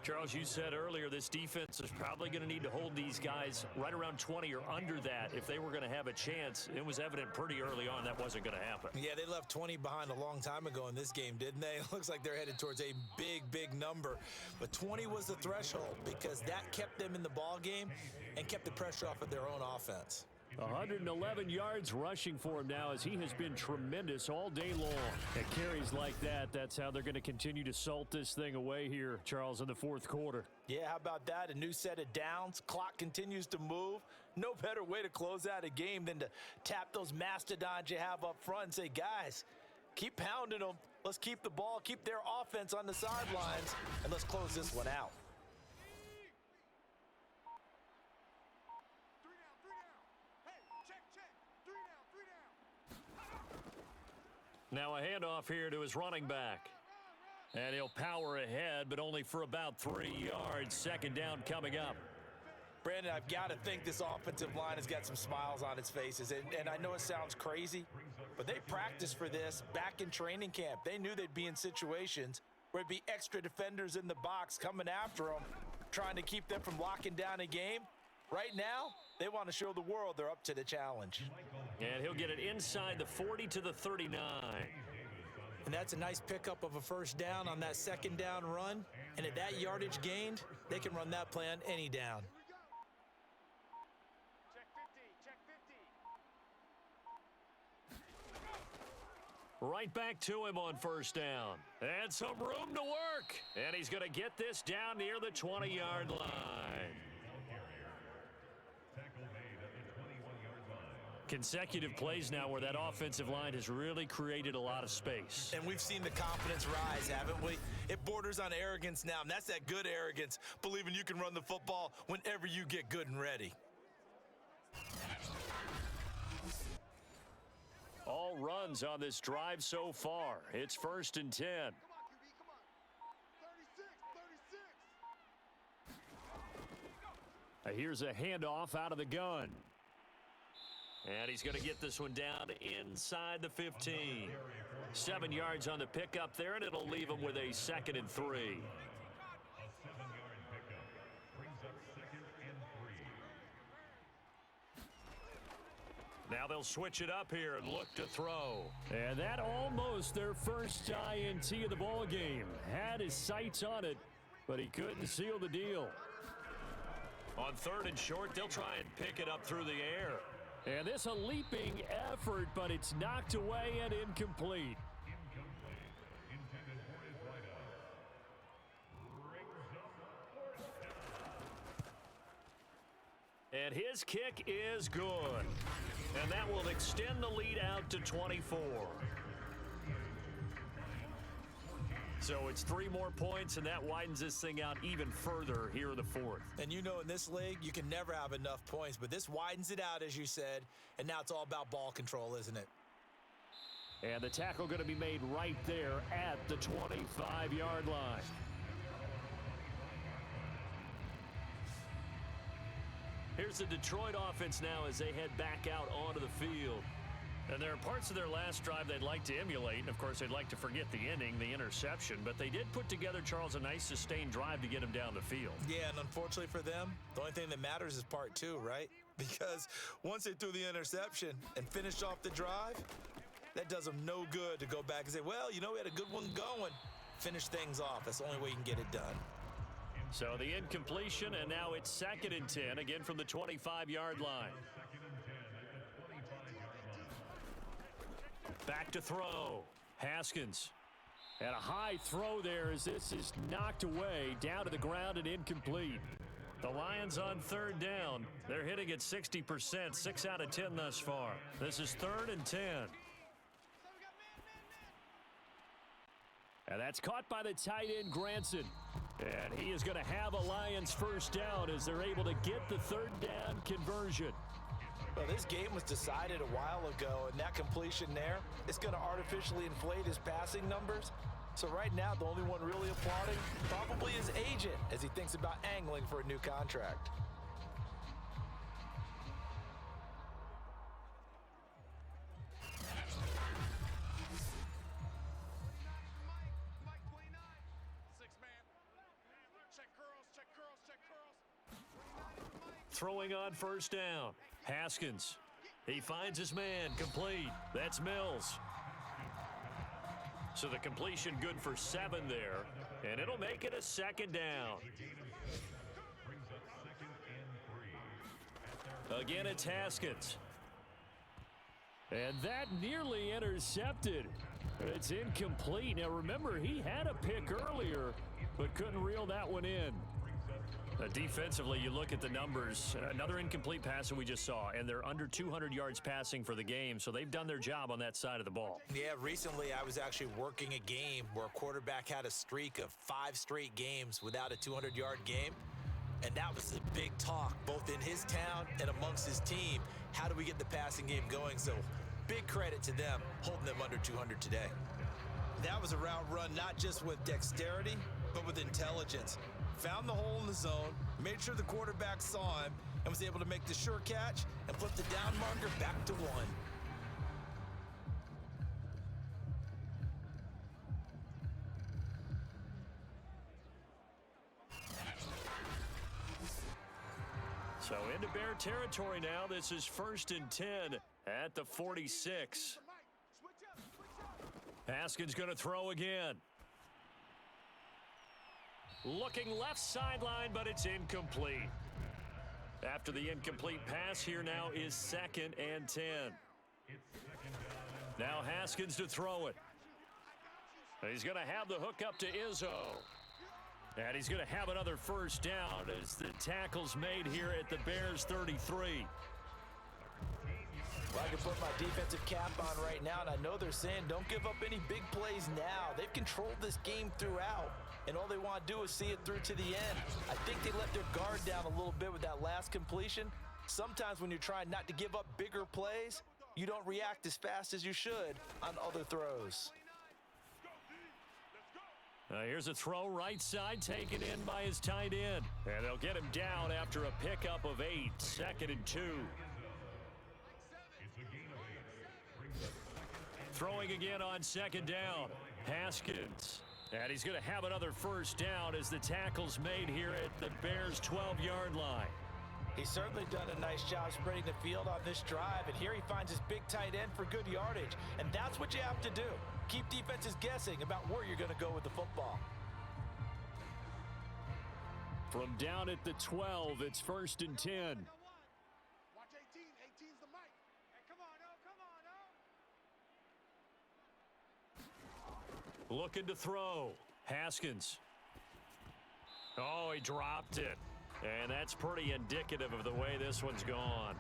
Charles, you said earlier this defense is probably going to need to hold these guys right around 20 or under that if they were going to have a chance. It was evident pretty early on that wasn't going to happen. Yeah, they left 20 behind a long time ago in this game, didn't they? It looks like they're headed towards a big number. But 20 was the threshold because that kept them in the ball game and kept the pressure off of their own offense. 111 yards rushing for him now as he has been tremendous all day long. At carries like that, that's how they're going to continue to salt this thing away here, Charles, in the fourth quarter. Yeah, how about that? A new set of downs. Clock continues to move. No better way to close out a game than to tap those mastodons you have up front and say, guys, keep pounding them. Let's keep the ball, keep their offense on the sidelines, and let's close this one out. Now a handoff here to his running back. And he'll power ahead, but only for about 3 yards. Second down coming up. Brandon, I've got to think this offensive line has got some smiles on its faces. And I know it sounds crazy, but they practiced for this back in training camp. They knew they'd be in situations where it'd be extra defenders in the box coming after them, trying to keep them from locking down a game. Right now, they want to show the world they're up to the challenge. And he'll get it inside the 40 to the 39. And that's a nice pickup of a first down on that second down run. And at that yardage gained, they can run that play on any down. Check 50, check 50. Right back to him on first down. And some room to work. And he's going to get this down near the 20-yard line. Consecutive plays now where that offensive line has really created a lot of space. And we've seen the confidence rise, haven't we? It borders on arrogance now, and that's that good arrogance, believing you can run the football whenever you get good and ready. All runs on this drive so far. It's first and 10. Come on, QB, come on. 36, 36. Here's a handoff out of the gun. And he's going to get this one down inside the 15. 7 yards on the pickup there, and it'll leave him with a 2nd and 3. A 7-yard pickup brings up 2nd and 3. Now they'll switch it up here and look to throw. And that almost their first INT of the ball game. Had his sights on it, but he couldn't seal the deal. On 3rd and short, they'll try and pick it up through the air. And this a leaping effort, but it's knocked away and incomplete. Intended for his wideout. Brings up fourth down. And his kick is good. And that will extend the lead out to 24. So it's 3 more points, and that widens this thing out even further here in the 4th. And you know in this league, you can never have enough points, but this widens it out, as you said, and now it's all about ball control, isn't it? And the tackle going to be made right there at the 25-yard line. Here's the Detroit offense now as they head back out onto the field. And there are parts of their last drive they'd like to emulate. And, of course, they'd like to forget the ending, the interception. But they did put together, Charles, a nice sustained drive to get him down the field. Yeah, and unfortunately for them, the only thing that matters is part 2, right? Because once they threw the interception and finished off the drive, that does them no good to go back and say, well, you know, we had a good one going. Finish things off. That's the only way you can get it done. So the incompletion, and now it's 2nd and 10, again from the 25-yard line. Back to throw. Haskins. And a high throw there as this is knocked away, down to the ground and incomplete. The Lions on 3rd down. They're hitting at 60%, 6 out of 10 thus far. This is 3rd and 10. And that's caught by the tight end, Granson. And he is going to have a Lions first down as they're able to get the 3rd down conversion. Well, this game was decided a while ago, and that completion there, it's going to artificially inflate his passing numbers. So right now, the only one really applauding probably his agent as he thinks about angling for a new contract. Mike 29. 6-man. Check curls, check curls, check curls. Throwing on first down. Haskins. He finds his man. Complete. That's Mills. So the completion good for 7 there. And it'll make it a 2nd down. Again, it's Haskins. And that nearly intercepted. It's incomplete. Now remember, he had a pick earlier, but couldn't reel that one in. Defensively, you look at the numbers. Another incomplete pass that we just saw, and they're under 200 yards passing for the game, so they've done their job on that side of the ball. Yeah, recently I was actually working a game where a quarterback had a streak of 5 straight games without a 200-yard game, and that was the big talk, both in his town and amongst his team. How do we get the passing game going? So big credit to them holding them under 200 today. That was a route run not just with dexterity, but with intelligence. Found the hole in the zone, made sure the quarterback saw him, and was able to make the sure catch and flip the down marker back to 1. So into Bear territory now. This is 1st and 10 at the 46. Haskins going to throw again. Looking left sideline, but it's incomplete. After the incomplete pass, here now is 2nd and 10. Now Haskins to throw it. He's going to have the hook up to Izzo. And he's going to have another first down as the tackle's made here at the Bears 33. Well, I can put my defensive cap on right now, and I know they're saying don't give up any big plays now. They've controlled this game throughout, and all they want to do is see it through to the end. I think they let their guard down a little bit with that last completion. Sometimes when you're trying not to give up bigger plays, you don't react as fast as you should on other throws. Here's a throw right side taken in by his tight end. And they'll get him down after a pickup of 8. 2nd and 2. Throwing again on 2nd down. Haskins. And he's going to have another first down as the tackle's made here at the Bears' 12-yard line. He's certainly done a nice job spreading the field on this drive, and here he finds his big tight end for good yardage, and that's what you have to do. Keep defenses guessing about where you're going to go with the football. From down at the 12, it's 1st and 10. Watch 18. 18's the mic. Hey, come on, oh, come on, oh. Looking to throw. Haskins. Oh, he dropped it. And that's pretty indicative of the way this one's gone.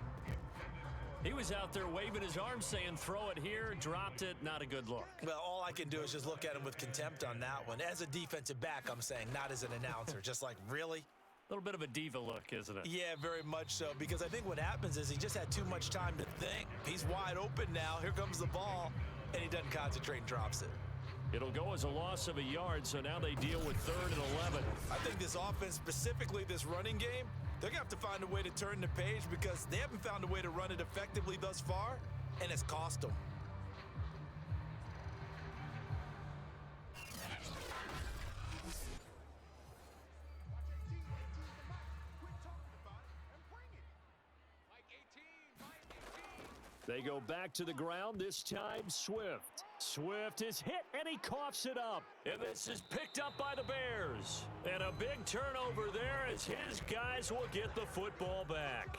He was out there waving his arms saying, throw it here, dropped it, not a good look. Well, all I can do is just look at him with contempt on that one. As a defensive back, I'm saying, not as an announcer. Just like, really? A little bit of a diva look, isn't it? Yeah, very much so, because I think what happens is he just had too much time to think. He's wide open now. Here comes the ball, and he doesn't concentrate and drops it. It'll go as a loss of a yard, so now they deal with 3rd and 11. I think this offense, specifically this running game, they're going to have to find a way to turn the page because they haven't found a way to run it effectively thus far, and it's cost them. They go back to the ground, this time Swift. Swift is hit, and he coughs it up. And this is picked up by the Bears. And a big turnover there as his guys will get the football back.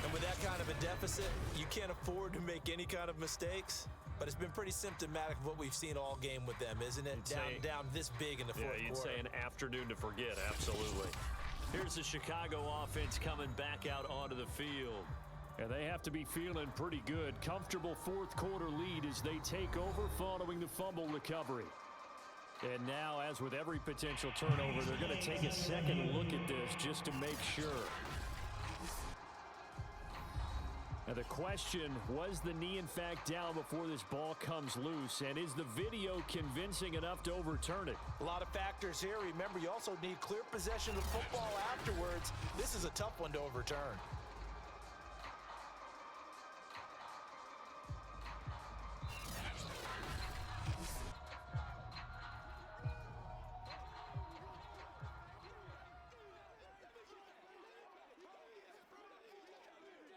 And with that kind of a deficit, you can't afford to make any kind of mistakes. But it's been pretty symptomatic of what we've seen all game with them, isn't it? Down this big in the fourth quarter. Yeah, you'd say an afternoon to forget, absolutely. Here's the Chicago offense coming back out onto the field. And they have to be feeling pretty good. Comfortable fourth quarter lead as they take over following the fumble recovery. And now, as with every potential turnover, they're going to take a second look at this just to make sure. Now the question, was the knee in fact down before this ball comes loose? And is the video convincing enough to overturn it? A lot of factors here. Remember, you also need clear possession of the football afterwards. This is a tough one to overturn.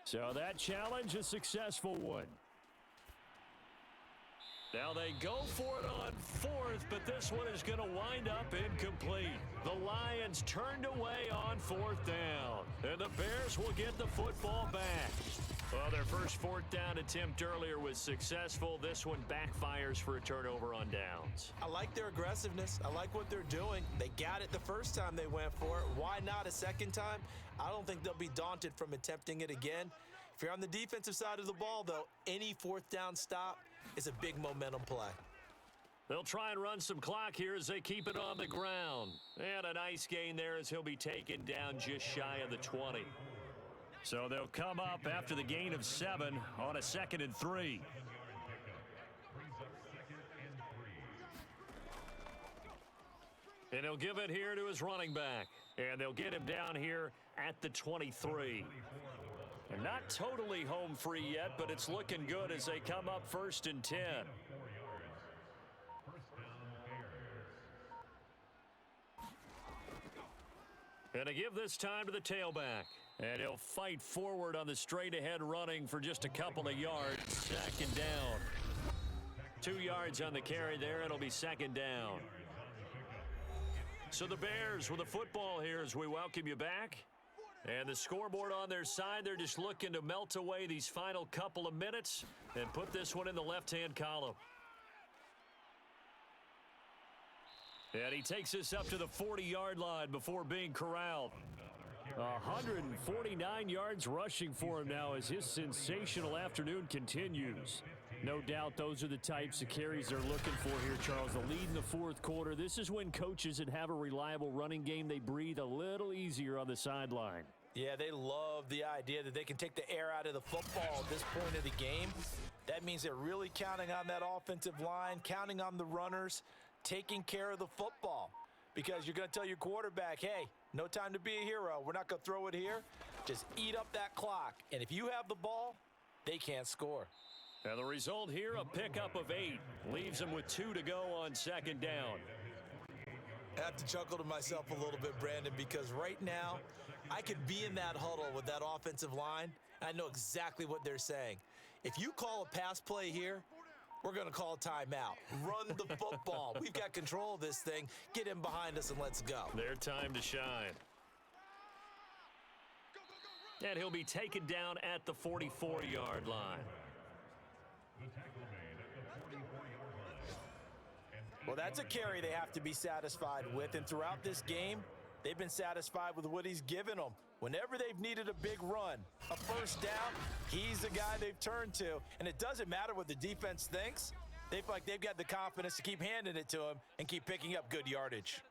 So that challenge, a successful one. Now they go for it on 4th, but this one is going to wind up incomplete. The Lions turned away on 4th down, and the Bears will get the football back. Well, their first 4th down attempt earlier was successful. This one backfires for a turnover on downs. I like their aggressiveness. I like what they're doing. They got it the first time they went for it. Why not a second time? I don't think they'll be daunted from attempting it again. If you're on the defensive side of the ball, though, any 4th down stop is a big momentum play. They'll try and run some clock here as they keep it on the ground. And a nice gain there as he'll be taken down just shy of the 20. So they'll come up after the gain of 7 on a 2nd and 3. And he'll give it here to his running back. And they'll get him down here at the 23. And not totally home free yet, but it's looking good as they come up 1st and 10. And to give this time to the tailback. And he'll fight forward on the straight-ahead running for just a couple of yards. 2nd down. 2 yards on the carry there. It'll be 2nd down. So the Bears with the football here as we welcome you back. And the scoreboard on their side, they're just looking to melt away these final couple of minutes and put this one in the left-hand column. And he takes this up to the 40-yard line before being corralled. 149 yards rushing for him now as his sensational afternoon continues. No doubt those are the types of carries they're looking for here, Charles. The lead in the fourth quarter. This is when coaches that have a reliable running game, they breathe a little easier on the sideline. Yeah, they love the idea that they can take the air out of the football at this point of the game. That means they're really counting on that offensive line, counting on the runners, taking care of the football. Because you're going to tell your quarterback, hey, no time to be a hero. We're not going to throw it here. Just eat up that clock. And if you have the ball, they can't score. And the result here, a pickup of 8. Leaves them with 2 to go on 2nd down. I have to chuckle to myself a little bit, Brandon, because right now, I could be in that huddle with that offensive line, and I know exactly what they're saying. If you call a pass play here, we're going to call timeout. Run the football. We've got control of this thing. Get him behind us and let's go. Their time to shine. And he'll be taken down at the 44-yard line. The tackle made at the 44-yard line. Well, that's a carry they have to be satisfied with, and throughout this game, they've been satisfied with what he's given them. Whenever they've needed a big run, a first down, he's the guy they've turned to. And it doesn't matter what the defense thinks. They feel like they've got the confidence to keep handing it to him and keep picking up good yardage.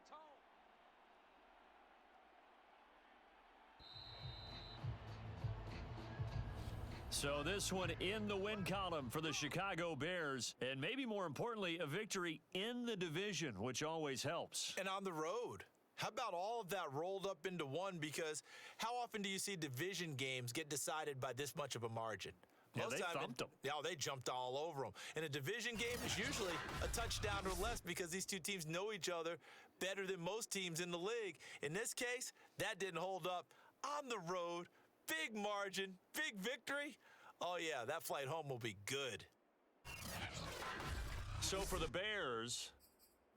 So this one in the win column for the Chicago Bears, and maybe more importantly, a victory in the division, which always helps. And on the road. How about all of that rolled up into one? Because how often do you see division games get decided by this much of a margin? Yeah, they thumped them. Yeah, they jumped all over them. And a division game is usually a touchdown or less because these two teams know each other better than most teams in the league. In this case, that didn't hold up. On the road, big margin, big victory. Oh, yeah, that flight home will be good. So for the Bears,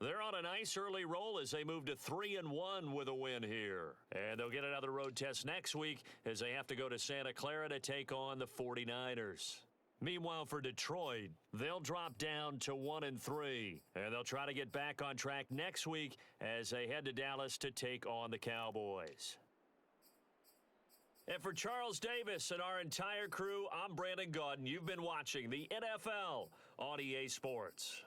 they're on a nice early roll as they move to 3-1 with a win here. And they'll get another road test next week as they have to go to Santa Clara to take on the 49ers. Meanwhile, for Detroit, they'll drop down to 1-3. And they'll try to get back on track next week as they head to Dallas to take on the Cowboys. And for Charles Davis and our entire crew, I'm Brandon Gaudin. You've been watching the NFL on EA Sports.